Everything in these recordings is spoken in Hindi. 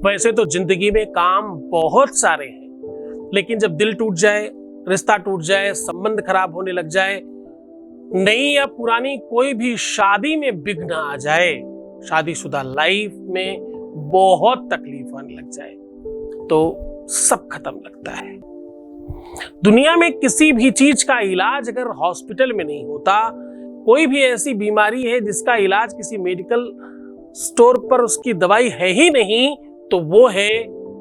वैसे तो जिंदगी में काम बहुत सारे हैं, लेकिन जब दिल टूट जाए, रिश्ता टूट जाए, संबंध खराब होने लग जाए, नई या पुरानी कोई भी शादी में विघ्न आ जाए, शादीशुदा लाइफ में बहुत तकलीफ आने लग जाए, तो सब खत्म लगता है। दुनिया में किसी भी चीज का इलाज अगर हॉस्पिटल में नहीं होता, कोई भी ऐसी बीमारी है जिसका इलाज किसी मेडिकल स्टोर पर उसकी दवाई है ही नहीं, तो वो है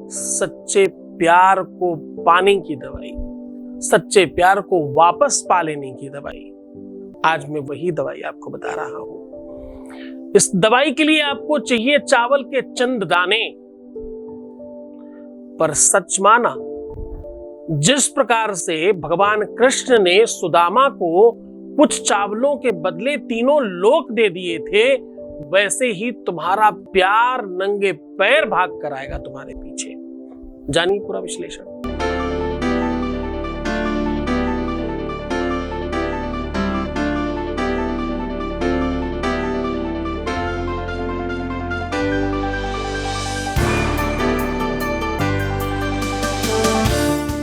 सच्चे प्यार को पाने की दवाई, सच्चे प्यार को वापस पा लेने की दवाई। आज मैं वही दवाई आपको बता रहा हूं। इस दवाई के लिए आपको चाहिए चावल के चंद दाने। पर सच माना, जिस प्रकार से भगवान कृष्ण ने सुदामा को कुछ चावलों के बदले तीनों लोक दे दिए थे, वैसे ही तुम्हारा प्यार नंगे पैर भाग कर आएगा तुम्हारे पीछे। जानिए पूरा विश्लेषण।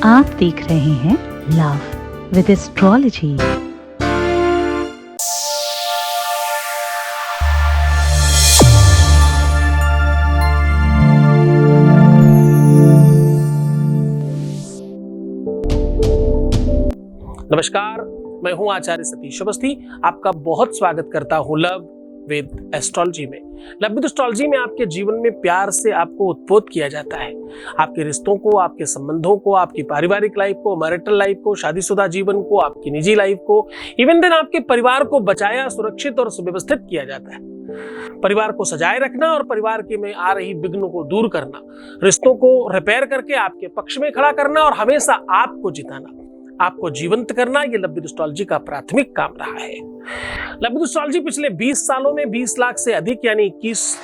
आप देख रहे हैं लव विद एस्ट्रोलॉजी। नमस्कार, मैं हूं आचार्य सतीश अवस्थी। आपका बहुत स्वागत करता हूं लव विद एस्ट्रोलॉजी में। लव विद एस्ट्रोलॉजी में आपके जीवन में प्यार से आपको उत्पोत किया जाता है। आपके रिश्तों को, आपके संबंधों को, आपकी पारिवारिक लाइफ को, मैरिटल लाइफ को, शादीशुदा जीवन को, आपकी निजी लाइफ को, इवन देन आपके परिवार को बचाया, सुरक्षित और सुव्यवस्थित किया जाता है। परिवार को सजाए रखना और परिवार के में आ रही विघ्नों को दूर करना, रिश्तों को रिपेयर करके आपके पक्ष में खड़ा करना और हमेशा आपको जिताना, आपको जीवंत करना, यह लव विद एस्ट्रोलॉजी का प्राथमिक काम रहा है। लव विद एस्ट्रोलॉजी पिछले 20 सालों में 20 लाख से अधिक यानी 21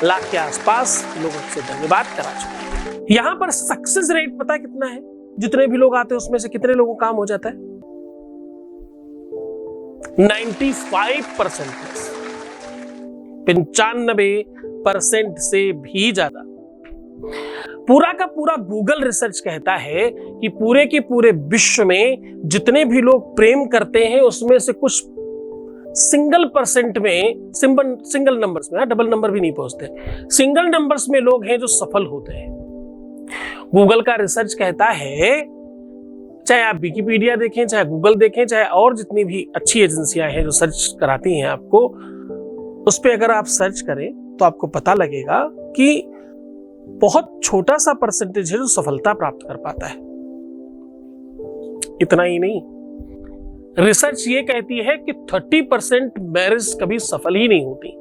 लाख के आसपास लोगों से धन्यवाद करा चुका है। यहां पर सक्सेस रेट पता कितना है? जितने भी लोग आते हैं उसमें से कितने लोगों का काम हो जाता है? 95% प्लस, 95% से भी ज्यादा। पूरा का पूरा गूगल रिसर्च कहता है कि पूरे के पूरे विश्व में जितने भी लोग प्रेम करते हैं उसमें से कुछ सिंगल परसेंट में, सिंगल नंबर्स में, डबल नंबर भी नहीं पहुंचते, सिंगल नंबर्स में लोग हैं जो सफल होते हैं। गूगल का रिसर्च कहता है, चाहे आप विकिपीडिया देखें, चाहे गूगल देखें, चाहे और जितनी भी अच्छी एजेंसियां हैं जो सर्च कराती हैं आपको, उस पर अगर आप सर्च करें तो आपको पता लगेगा कि बहुत छोटा सा परसेंटेज है जो सफलता प्राप्त कर पाता है। इतना ही नहीं, रिसर्च ये कहती है कि 30% मैरिज कभी सफल ही नहीं होती।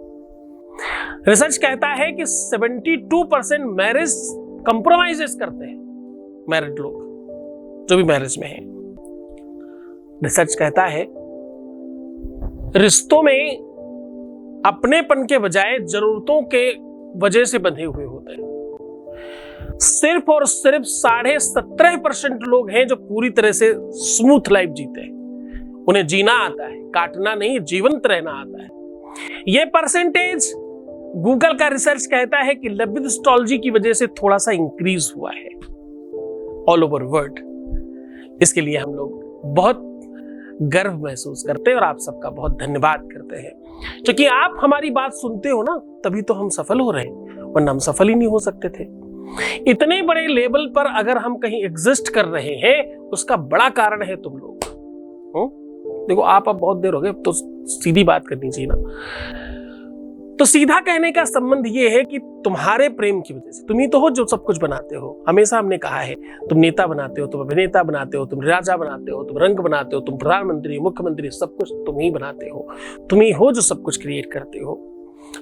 रिसर्च कहता है कि 72% मैरिज कंप्रोमाइजेस करते हैं मैरिड लोग जो भी मैरिज में हैं। रिसर्च कहता है रिश्तों में अपनेपन के बजाय जरूरतों के वजह से बंधे हुए होते हैं। सिर्फ और सिर्फ 17.5% लोग हैं जो पूरी तरह से स्मूथ लाइफ जीते हैं। उन्हें जीना आता है, काटना नहीं, जीवंत रहना आता है। यह परसेंटेज गूगल का रिसर्च कहता है कि लव विद एस्ट्रोलॉजी की वजह से थोड़ा सा इंक्रीज हुआ है ऑल ओवर वर्ल्ड। इसके लिए हम लोग बहुत गर्व महसूस करते हैं और आप सबका बहुत धन्यवाद करते हैं, क्योंकि आप हमारी बात सुनते हो ना, तभी तो हम सफल हो रहे हैं, वरना हम सफल ही नहीं हो सकते थे। इतने बड़े लेवल पर अगर हम कहीं एग्जिस्ट कर रहे हैं, उसका बड़ा कारण है तुम लोग। देखो, आप अब बहुत देर हो गए, तो सीधी बात करनी चाहिए ना। तो सीधा कहने का संबंध ये है कि तुम्हारे प्रेम की वजह से, तुम ही तो हो जो सब कुछ बनाते हो। हमेशा हमने कहा है, तुम नेता बनाते हो, तुम अभिनेता बनाते हो, तुम राजा बनाते हो, तुम रंग बनाते हो, तुम प्रधानमंत्री, मुख्यमंत्री, सब कुछ तुम ही बनाते हो। तुम ही हो जो सब कुछ क्रिएट करते हो,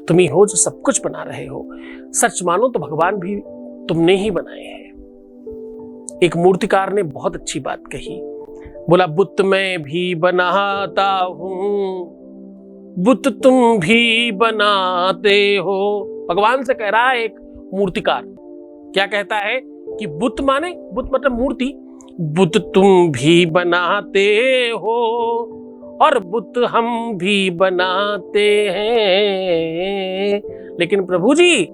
तुम ही हो जो सब कुछ बना रहे हो। सच मानो तो भगवान भी तुमने ही बनाए हैं। एक मूर्तिकार ने बहुत अच्छी बात कही, बोला बुत मैं भी बनाता हूं, बुत तुम भी बनाते हो। भगवान से कह रहा है एक मूर्तिकार। क्या कहता है कि बुत माने, बुत मतलब मूर्ति, बुत तुम भी बनाते हो और बुत हम भी बनाते हैं। लेकिन प्रभु जी,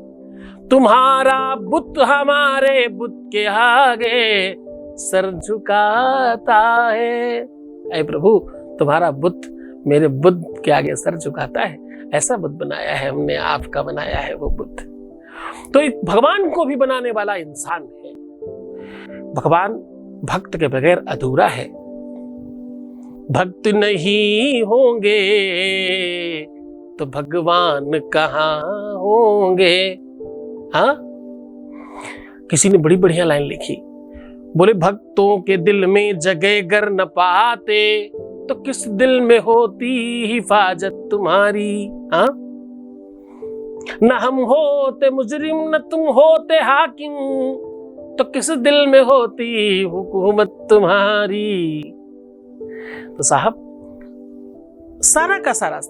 तुम्हारा बुत हमारे बुत के आगे सर झुकाता है। ऐ प्रभु, तुम्हारा बुत मेरे बुत के आगे सर झुकाता है। ऐसा बुत बनाया है हमने, आपका बनाया है वो बुत। तो एक भगवान को भी बनाने वाला इंसान है। भगवान भक्त के बगैर अधूरा है। भक्त नहीं होंगे तो भगवान कहाँ होंगे। हाँ, किसी ने बड़ी बढ़िया लाइन लिखी, बोले भक्तों के दिल में जगह गर न पाते तो किस दिल में होती हिफाजत तुम्हारी। हाँ, न हम होते मुजरिम न तुम होते हाकिम तो किस दिल में होती हुकूमत तुम्हारी। तो साहब, सारा का सारा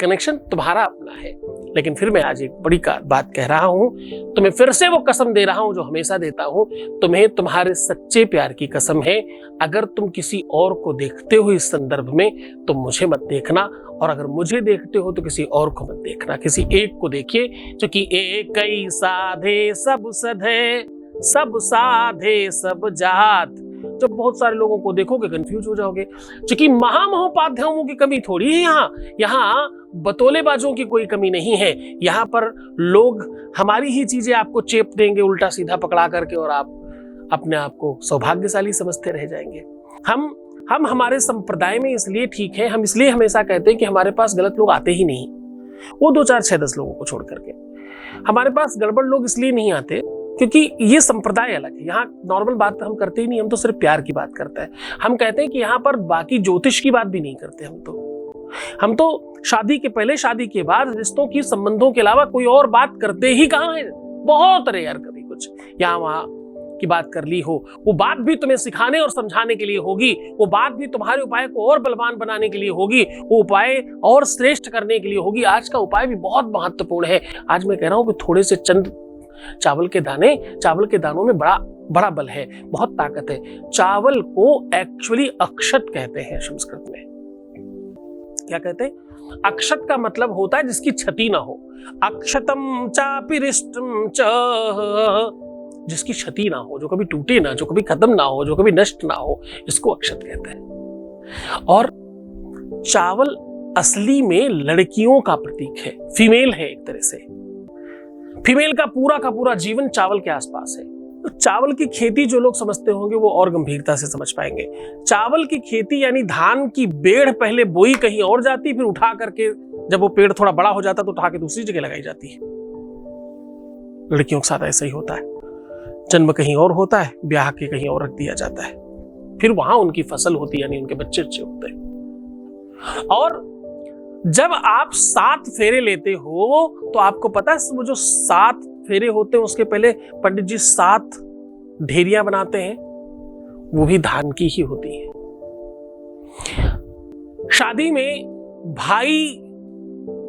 कनेक्शन तुम्हारा अपना है। लेकिन फिर मैं आज एक बड़ी बात कह रहा हूं, तुम्हें फिर से वो कसम दे रहा हूं जो हमेशा देता हूं, तुम्हें तुम्हारे सच्चे प्यार की कसम है। अगर तुम किसी और को देखते हो इस संदर्भ में तो मुझे मत देखना, और अगर मुझे देखते हो तो किसी और को मत देखना। किसी एक को देखिए, क्योंकि एक ही साधे सब सधे, सब साधे सब जात। जब बहुत सारे लोगों को देखोगे कंफ्यूज हो जाओगे, क्योंकि महामहोपाध्यायों की कमी थोड़ी है यहाँ बतौलेबाजों की कोई कमी नहीं है। यहाँ पर लोग हमारी ही चीजें आपको चेप देंगे उल्टा सीधा पकड़ा करके, और आप अपने आप को सौभाग्यशाली समझते रह जाएंगे। हम हमारे संप्रदाय में इसलिए ठीक है, हम इसलिए हमेशा कहते हैं कि हमारे पास गलत लोग आते ही नहीं, वो 2 4 6 10 लोगों को छोड़ करके। हमारे पास गड़बड़ लोग इसलिए नहीं आते क्योंकि ये संप्रदाय अलग है। यहाँ नॉर्मल बात हम करते ही नहीं, हम तो सिर्फ प्यार की बात करते हैं। हम कहते हैं कि यहाँ पर बाकी ज्योतिष की बात भी नहीं करते। हम तो शादी के पहले, शादी के बाद रिश्तों की, संबंधों के अलावा कोई और बात करते ही कहाँ है। बहुत रेयर कभी कुछ यहाँ वहां की बात कर ली हो। वो बात भी तुम्हें सिखाने और समझाने के लिए होगी, वो बात भी तुम्हारे उपाय को और बलवान बनाने के लिए होगी, वो उपाय और श्रेष्ठ करने के लिए होगी। आज का उपाय भी बहुत महत्वपूर्ण है। आज मैं कह रहा हूं कि थोड़े से चंद चावल के दानों में बड़ा बल है, बहुत ताकत है। चावल को एक्चुअली अक्षत कहते हैं संस्कृत में। क्या कहते हैं? अक्षत का मतलब होता है जिसकी क्षति ना हो। अक्षतम चापिरिष्टम च, जिसकी क्षति ना हो, जो कभी टूटे ना, जो कभी खत्म ना हो, जो कभी नष्ट ना हो, इसको अक्षत कहते हैं। और चावल असली में लड़कियों का प्रतीक है, फीमेल है एक तरह से। फीमेल का पूरा जीवन चावल के आसपास है। तो चावल की खेती जो लोग समझते होंगे वो और गंभीरता से समझ पाएंगे। चावल की खेती यानी धान की बेड़ पहले बोई कहीं और जाती, फिर उठा करके जब वो पेड़ थोड़ा बड़ा हो जाता तो उठा के दूसरी जगह लगाई जाती है। लड़कियों के साथ ऐसा ही होता है। जन्म कहीं और होता है, ब्याह के कहीं और रख दिया जाता है, फिर वहां उनकी फसल होती है, यानी उनके बच्चे अच्छे होते हैं। और जब आप 7 फेरे लेते हो तो आपको पता है वो जो 7 फेरे होते हैं उसके पहले पंडित जी 7 ढेरियां बनाते हैं, वो भी धान की ही होती है। शादी में भाई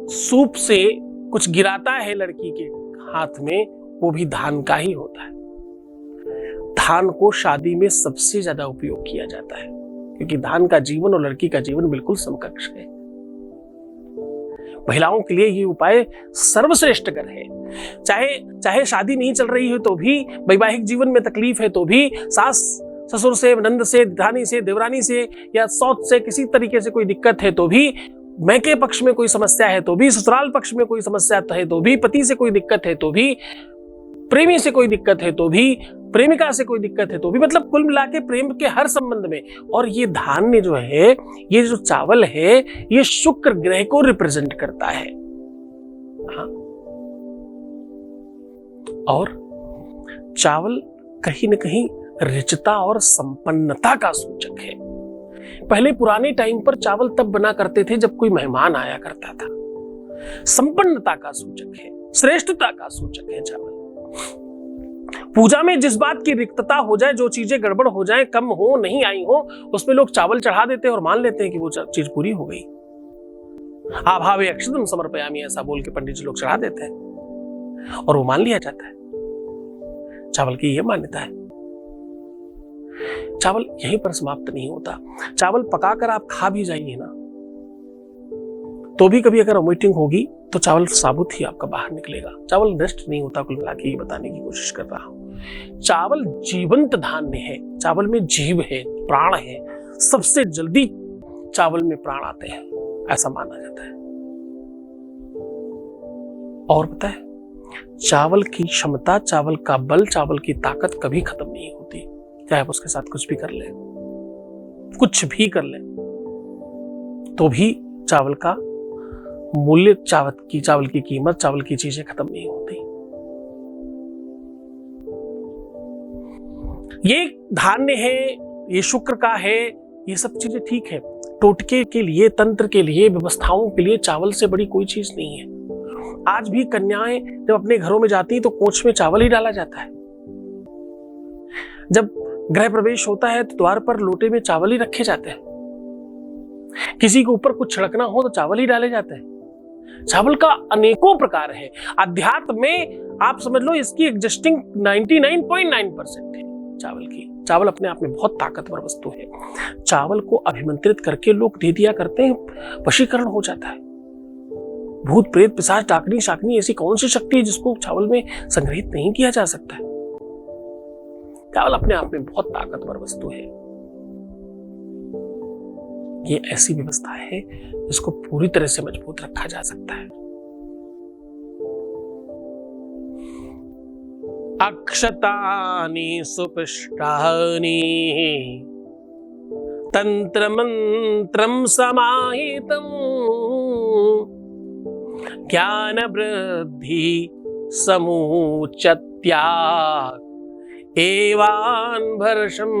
सूप से कुछ गिराता है लड़की के हाथ में, वो भी धान का ही होता है। धान को शादी में सबसे ज्यादा उपयोग किया जाता है क्योंकि धान का जीवन और लड़की का जीवन बिल्कुल समकक्ष है। महिलाओं के लिए ये उपाय सर्वश्रेष्ठकर है। चाहे शादी नहीं चल रही है तो भी, वैवाहिक जीवन में तकलीफ है तो भी, सास ससुर से, नंद से, धानी से, देवरानी से या सौत से किसी तरीके से कोई दिक्कत है तो भी, मैके पक्ष में कोई समस्या है तो भी, ससुराल पक्ष में कोई समस्या है तो भी, पति से कोई दिक्कत है तो भी, प्रेमी से कोई दिक्कत है तो भी, प्रेमिका से कोई दिक्कत है तो भी, मतलब कुल मिला के प्रेम के हर संबंध में। और ये धान्य जो है, ये जो चावल है, ये शुक्र ग्रह को रिप्रेजेंट करता है। हाँ। और चावल कहीं न कहीं रिचता और संपन्नता का सूचक है। पहले पुराने टाइम पर चावल तब बना करते थे जब कोई मेहमान आया करता था। संपन्नता का सूचक है, श्रेष्ठता का सूचक है चावल। पूजा में जिस बात की रिक्तता हो जाए, जो चीजें गड़बड़ हो जाए, कम हो, नहीं आई हो, उसमें लोग चावल चढ़ा देते हैं और मान लेते हैं कि वो चीज पूरी हो गई। आभावे अक्षतम समर्पयामि, ऐसा बोल के पंडित जी लोग चढ़ा देते हैं और वो मान लिया जाता है। चावल की यह मान्यता है। चावल यहीं पर समाप्त नहीं होता। चावल पकाकर आप खा भी जाइए ना तो भी कभी अगर वोमिटिंग होगी तो चावल साबुत ही आपका बाहर निकलेगा। चावल नष्ट नहीं होता, कुल मिला के ये बताने की कोशिश कर रहा हूं। चावल जीवंत धान्य है, चावल में जीव है, प्राण है, सबसे जल्दी चावल में प्राण आते हैं, ऐसा माना जाता है। और पता है, चावल की क्षमता, चावल का बल, चावल की ताकत कभी खत्म नहीं होती, चाहे आप उसके साथ कुछ भी कर ले, कुछ भी कर ले, तो भी चावल का मूल्य, चावल की कीमत, चावल की चीजें खत्म नहीं होती। ये धान्य है, ये शुक्र का है, ये सब चीजें ठीक है। टोटके के लिए, तंत्र के लिए, व्यवस्थाओं के लिए चावल से बड़ी कोई चीज नहीं है। आज भी कन्याएं जब अपने घरों में जाती हैं तो कोंच में चावल ही डाला जाता है। जब गृह प्रवेश होता है तो द्वार पर लोटे में चावल ही रखे जाते हैं। किसी के ऊपर कुछ छिड़कना हो तो चावल ही डाले जाते हैं। चावल का अनेकों प्रकार है। अध्यात्म में आप समझ लो इसकी एग्जिस्टिंग 99.9% है चावल की। चावल अपने आप में बहुत ताकतवर वस्तु है। चावल को अभिमंत्रित करके लोग दे दिया करते हैं, वशीकरण हो जाता है। भूत प्रेत पिशाच डाकनी शाकनी ऐसी कौन सी शक्ति है जिसको चावल में संग्रहित नहीं किया जा सकता है। चावल अपने आप में बहुत ताकतवर वस्तु है। ये ऐसी व्यवस्था है जिसको पूरी तरह से मजबूत रखा जा सकता है। अक्षतानि सुपिष्टानि तंत्र मंत्रम समाहितम् ज्ञान वृद्धि समूचत्या एवान भर्षम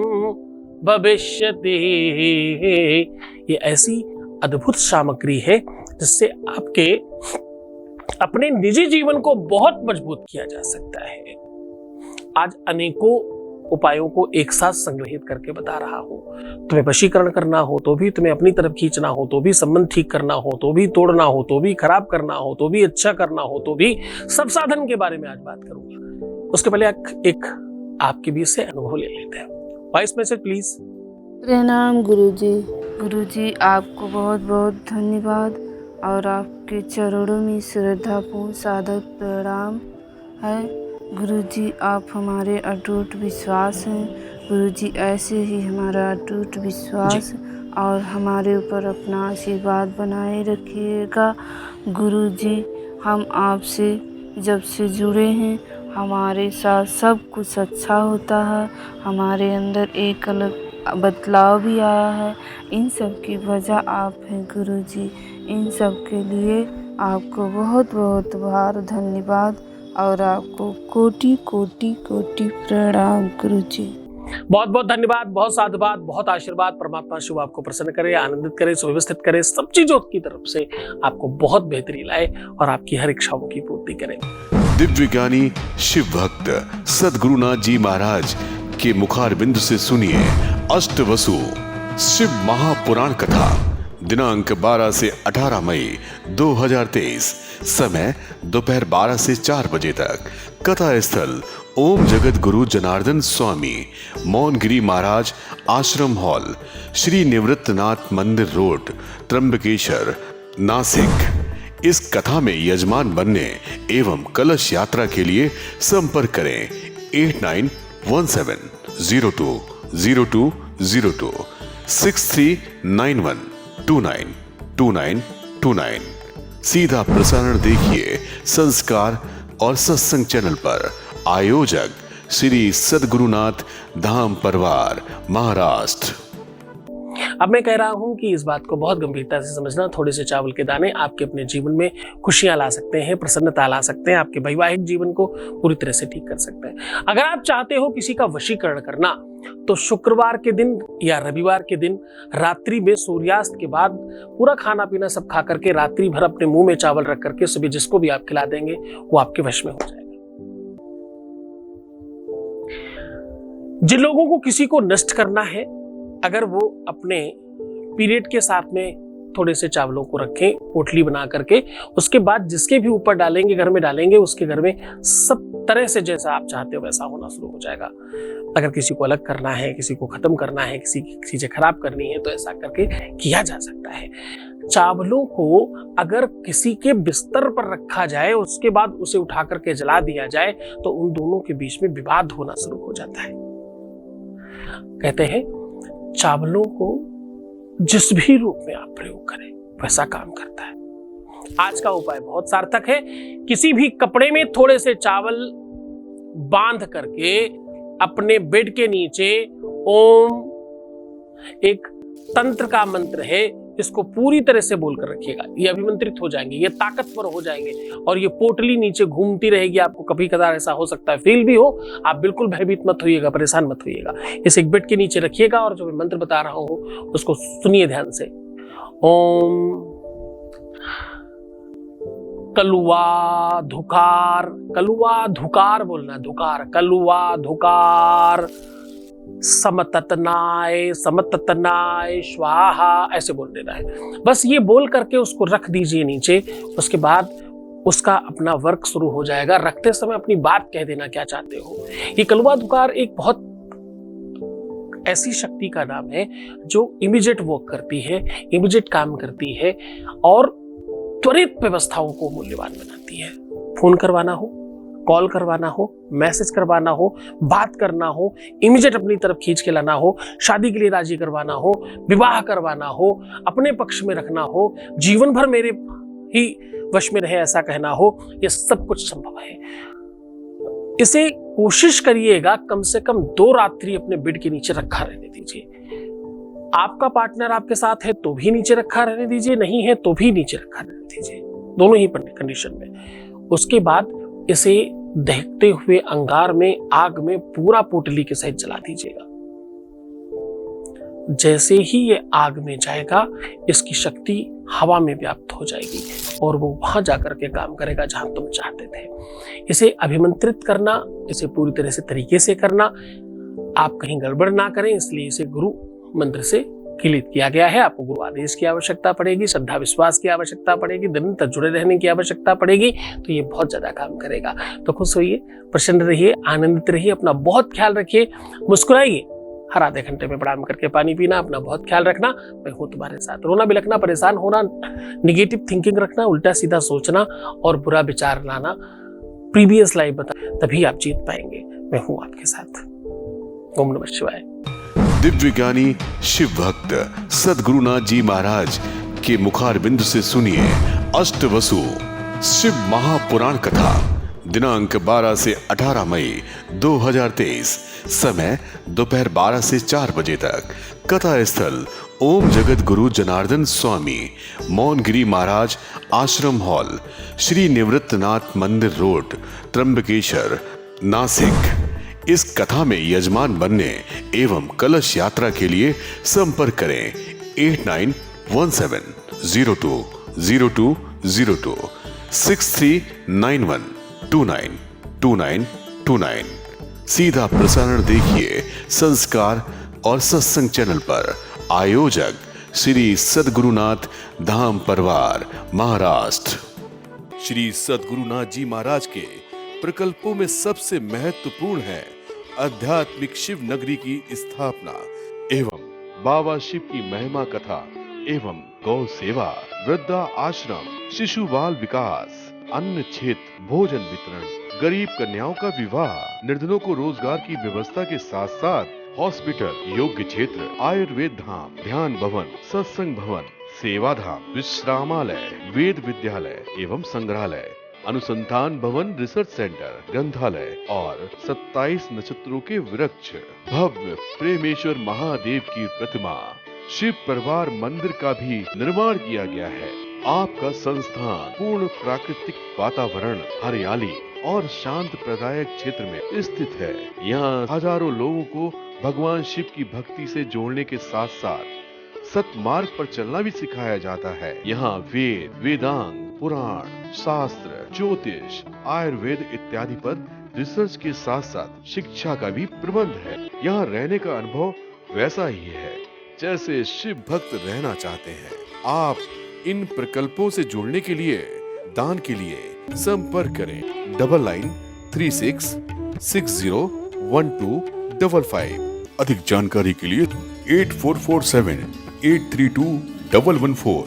भविष्यति। ये ऐसी अद्भुत सामग्री है जिससे आपके अपने निजी जीवन को बहुत मजबूत किया जा सकता है। आज अनेकों उपायों को एक साथ संग्रहित करके बता रहा हूं। तुम्हें वशीकरण करना हो तो भी, तुम्हें अपनी तरफ खींचना हो तो भी, संबंध ठीक करना हो तो भी, तोड़ना हो तो भी, खराब करना हो तो भी, अच्छा करना हो तो भी, सब साधन के बारे में आज बात करूंगा। उसके पहले एक आपके बीच से अनुभव ले लेते हैं। Voice message please. प्रणाम गुरुजी। गुरुजी आपको बहुत बहुत धन्यवाद और आपके चरणों में श्रद्धापूर्ण सादर प्रणाम है। गुरुजी आप हमारे अटूट विश्वास हैं। गुरुजी ऐसे ही हमारा अटूट विश्वास और हमारे ऊपर अपना आशीर्वाद बनाए रखिएगा। गुरुजी हम आपसे जब से जुड़े हैं हमारे साथ सब कुछ अच्छा होता है। हमारे अंदर एक अलग बदलाव भी आया है। इन सब की वजह आप हैं गुरुजी। इन सब के लिए आपको बहुत बहुत बार धन्यवाद और आपको कोटि कोटि कोटि प्रणाम गुरुजी। बहुत बहुत धन्यवाद, बहुत साधुवाद, बहुत आशीर्वाद। परमात्मा शिव आपको प्रसन्न करे, आनंदित करे, सुव्यवस्थित करे, सब चीजों की तरफ से आपको बहुत बेहतरी लाए और आपकी हर इच्छाओं की पूर्ति करे। दिव्य ज्ञानी शिव भक्त सद्गुरुनाथ जी महाराज के मुखारबिंद से सुनिए अष्टवसु शिव महापुराण कथा। दिनांक 12 से 18 मई 2023, समय दोपहर 12 से 4 बजे तक। कथा स्थल ओम जगत गुरु जनार्दन स्वामी, मौनगिरी महाराज आश्रम हॉल, श्री निवृत्तनाथ मंदिर रोड, त्र्यंबकेश्वर, नासिक। इस कथा में यजमान बनने एवं कलश यात्रा के लिए संपर्क करें 8917020202 6391292929। सीधा प्रसारण देखिए संस्कार और सत्संग चैनल पर। आयोजक श्री सद्गुरुनाथ धाम परिवार, महाराष्ट्र। अब मैं कह रहा हूं कि इस बात को बहुत गंभीरता से समझना। थोड़े से चावल के दाने आपके अपने जीवन में खुशियां ला सकते हैं, प्रसन्नता ला सकते हैं, आपके वैवाहिक जीवन को पूरी तरह से ठीक कर सकते हैं। अगर आप चाहते हो किसी का वशीकरण करना तो शुक्रवार के दिन या रविवार के दिन रात्रि में सूर्यास्त के बाद पूरा खाना पीना सब खा करके रात्रि भर अपने मुंह में चावल रख करके सुबह जिसको भी आप खिला देंगे वो आपके वश में हो जाएगा। जिन लोगों को किसी को नष्ट करना है, अगर वो अपने पीरियड के साथ में थोड़े से चावलों को रखें पोटली बना करके, उसके बाद जिसके भी ऊपर डालेंगे, घर में डालेंगे, उसके घर में सब तरह से जैसा आप चाहते हो वैसा होना शुरू हो जाएगा। अगर किसी को अलग करना है, किसी को खत्म करना है, किसी की चीजें खराब करनी है तो ऐसा करके किया जा सकता है। चावलों को अगर किसी के बिस्तर पर रखा जाए, उसके बाद उसे उठा करके जला दिया जाए, तो उन दोनों के बीच में विवाद होना शुरू हो जाता है। कहते हैं चावलों को जिस भी रूप में आप प्रयोग करें वैसा काम करता है। आज का उपाय बहुत सार्थक है। किसी भी कपड़े में थोड़े से चावल बांध करके अपने बेड के नीचे ओम, एक तंत्र का मंत्र है, इसको पूरी तरह से बोलकर रखिएगा। ये अभिमंत्रित हो जाएंगे, ये ताकतवर हो जाएंगे और ये पोटली नीचे घूमती रहेगी। आपको कभी कदार ऐसा हो सकता है, फील भी हो, आप बिल्कुल भयभीत मत होइएगा, परेशान मत होइएगा। इसे एक बेड के नीचे रखिएगा और जो मैं मंत्र बता रहा हूं उसको सुनिए ध्यान से। ओम कलुआ धुकार बोलना, धुकार, कलुआ धुकार समततनाय स्वाहा, ऐसे बोल देना है। बस ये बोल करके उसको रख दीजिए नीचे। उसके बाद उसका अपना वर्क शुरू हो जाएगा। रखते समय अपनी बात कह देना क्या चाहते हो। ये कलुआ धुकार एक बहुत ऐसी शक्ति का नाम है जो इमीडिएट वर्क करती है, इमीडिएट काम करती है और त्वरित व्यवस्थाओं को मूल्यवान बनाती है। फोन करवाना हो, कॉल करवाना हो, मैसेज करवाना हो, बात करना हो, इमीडिएट अपनी तरफ खींच के लाना हो, शादी के लिए राजी करवाना हो, विवाह करवाना हो, अपने पक्ष में रखना हो, जीवन भर मेरे ही वश में रहे ऐसा कहना हो, ये सब कुछ संभव है। इसे कोशिश करिएगा कम से कम 2 रात्रि अपने बेड के नीचे रखा रहने दीजिए। आपका पार्टनर आपके साथ है तो भी नीचे रखा रहने दीजिए, नहीं है तो भी नीचे रखा रहने दीजिए, दोनों ही कंडीशन में। उसके बाद इसे दहकते हुए अंगार में, आग में पूरा पोटली के सहित जला दीजिएगा। जैसे ही ये आग में जाएगा, इसकी शक्ति हवा में व्याप्त हो जाएगी और वो वहां जाकर के काम करेगा जहां तुम चाहते थे। इसे अभिमंत्रित करना, इसे पूरी तरह से तरीके से करना, आप कहीं गड़बड़ ना करें, इसलिए इसे गुरु मंत्र से किलित किया गया है। आपको गुरु आदेश की आवश्यकता पड़ेगी, श्रद्धा विश्वास की आवश्यकता पड़ेगी, निरंतर जुड़े रहने की आवश्यकता पड़ेगी, तो ये बहुत ज्यादा काम करेगा। तो खुश होइए, प्रसन्न रहिए, आनंदित रहिए, अपना बहुत ख्याल रखिए, मुस्कुराइए। हर आधे घंटे में प्रणाम करके पानी पीना, अपना बहुत ख्याल रखना। मैं हूं तुम्हारे साथ। रोना बिलखना, परेशान होना, निगेटिव थिंकिंग रखना, उल्टा सीधा सोचना और बुरा विचार लाना, प्रीवियस लाइफ बता, तभी आप जीत पाएंगे। मैं हूं आपके साथ। ओम नमः शिवाय। दिव्य ज्ञानी शिव भक्त सद्गुरुनाथ जी महाराज के मुखारबिंद से सुनिए अष्टवसु शिव महापुराण कथा। दिनांक 12 से 18 मई 2023। समय दोपहर 12 से 4 बजे तक। कथा स्थल ओम जगत गुरु जनार्दन स्वामी मौनगिरी महाराज आश्रम हॉल, श्री निवृत्तनाथ मंदिर रोड, त्र्यंबकेश्वर, नासिक। इस कथा में यजमान बनने एवं कलश यात्रा के लिए संपर्क करें 8917020202 6391292929। सीधा प्रसारण देखिए संस्कार और सत्संग चैनल पर। आयोजक श्री सद्गुरुनाथ धाम परवार, महाराष्ट्र। श्री सद्गुरुनाथ जी महाराज के प्रकल्पों में सबसे महत्वपूर्ण है आध्यात्मिक शिव नगरी की स्थापना एवं बाबा शिव की महिमा कथा एवं गौ सेवा, वृद्धा आश्रम, शिशु बाल विकास, अन्न क्षेत्र, भोजन वितरण, गरीब कन्याओं का विवाह, निर्धनों को रोजगार की व्यवस्था के साथ साथ हॉस्पिटल, योग्य क्षेत्र, आयुर्वेद धाम, ध्यान भवन, सत्संग भवन, सेवा धाम, विश्रामालय, वेद विद्यालय एवं संग्रहालय, अनुसंधान भवन, रिसर्च सेंटर, ग्रंथालय और 27 नक्षत्रों के वृक्ष, भव्य प्रेमेश्वर महादेव की प्रतिमा, शिव परिवार मंदिर का भी निर्माण किया गया है। आपका संस्थान पूर्ण प्राकृतिक वातावरण, हरियाली और शांत प्रदायक क्षेत्र में स्थित है। यहाँ हजारों लोगों को भगवान शिव की भक्ति से जोड़ने के साथ साथ सतमार्ग पर चलना भी सिखाया जाता है। यहाँ वेद, वेदांग, पुराण, शास्त्र, ज्योतिष, आयुर्वेद इत्यादि पर रिसर्च के साथ साथ शिक्षा का भी प्रबंध है। यहाँ रहने का अनुभव वैसा ही है जैसे शिव भक्त रहना चाहते हैं। आप इन प्रकल्पों से जुड़ने के लिए, दान के लिए संपर्क करें 9936601255। अधिक जानकारी के लिए 8447832114